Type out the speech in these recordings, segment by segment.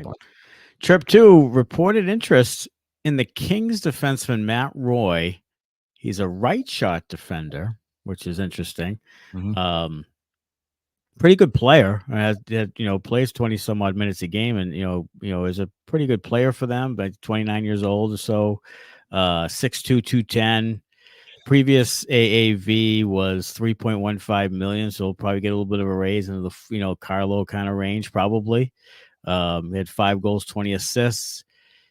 definitely. Trip 2, reported interest in the Kings defenseman Matt Roy. He's a right shot defender, which is interesting. Mm-hmm. Pretty good player. Plays 20 some odd minutes a game, and is a pretty good player for them. But 29 years old or so, 6'2", 210. Previous AAV was 3.15 million, so he'll probably get a little bit of a raise into the Carlo kind of range probably. He had 5 goals, 20 assists.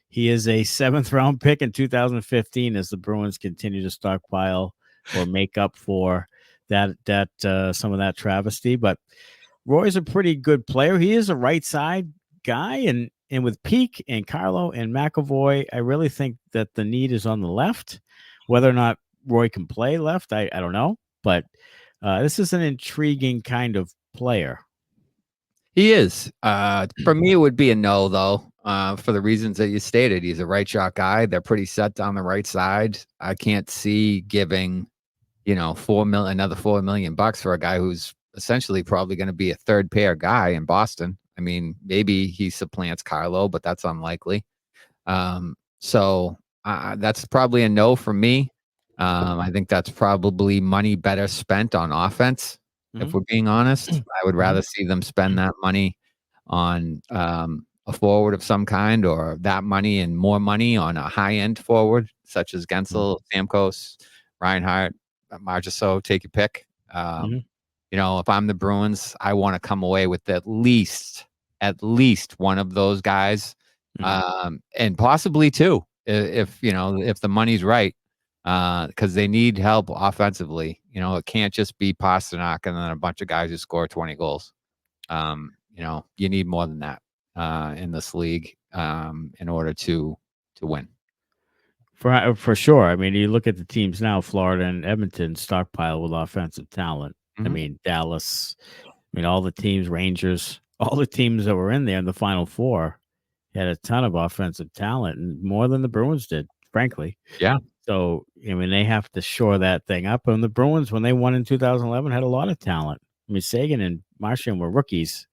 He is a 7th round pick in 2015 as the Bruins continue to stockpile or make up for that some of that travesty. But Roy's a pretty good player. He is a right side guy, and with Peak and Carlo and McAvoy, I really think that the need is on the left. Whether or not Roy can play left, I don't know. But this is an intriguing kind of player. He is. For me, it would be a no, though, for the reasons that you stated. He's a right shot guy. They're pretty set down the right side. I can't see giving, another $4 million for a guy who's essentially probably going to be a third pair guy in Boston. I mean, maybe he supplants Carlo, but that's unlikely. So that's probably a no for me. I think that's probably money better spent on offense. If we're being honest, I would rather see them spend that money on a forward of some kind, or that money and more money on a high-end forward, such as Gensel, Stamkos, Reinhart, Marchessault, take your pick. If I'm the Bruins, I want to come away with at least one of those guys, and possibly two, if the money's right. Because they need help offensively. It can't just be Pasternak and then a bunch of guys who score 20 goals. You need more than that in this league in order to win. For sure. I mean, you look at the teams now, Florida and Edmonton stockpile with offensive talent. I mean, Dallas, all the teams, Rangers, all the teams that were in there in the Final Four had a ton of offensive talent, and more than the Bruins did, frankly. Yeah. So, they have to shore that thing up. And the Bruins, when they won in 2011, had a lot of talent. I mean, Sagan and Marchand were rookies,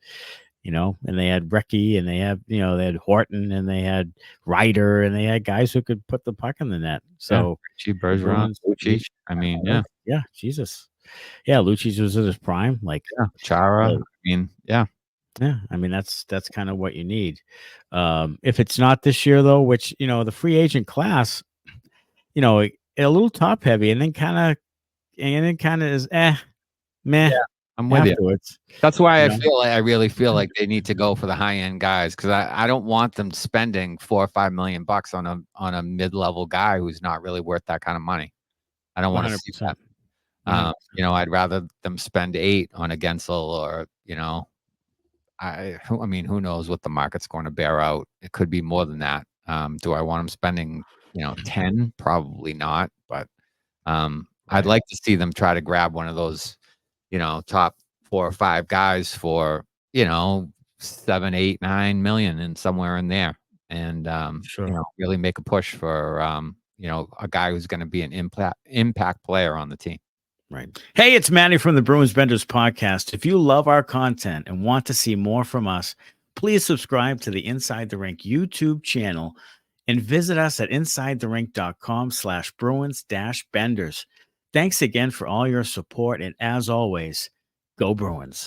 and they had Recchi, and they had Horton, and they had Ryder, and they had guys who could put the puck in the net. So, Bergeron, Lucic. I mean, yeah, Jesus. Yeah, Lucic was at his prime. Chara. Yeah, I mean, that's kind of what you need. If it's not this year, though, which, the free agent class, a little top heavy, and then kind of is meh. Yeah, I'm with afterwards. You. That's why I really feel like they need to go for the high end guys, because I don't want them spending $4 or $5 million on a mid level guy who's not really worth that kind of money. I don't want to see that. I'd rather them spend 8 on a Gensel, or I mean, who knows what the market's going to bear out? It could be more than that. Do I want them spending 10? Probably not, but I'd like to see them try to grab one of those, top 4 or 5 guys for, 7, 8, 9 million and somewhere in there. And, really make a push for, a guy who's going to be an impact player on the team. Right. Hey, it's Manny from the Bruins Benders Podcast. If you love our content and want to see more from us, please subscribe to the Inside the Rink YouTube channel and visit us at insidetherink.com/Bruins-Benders. Thanks again for all your support. And as always, go Bruins.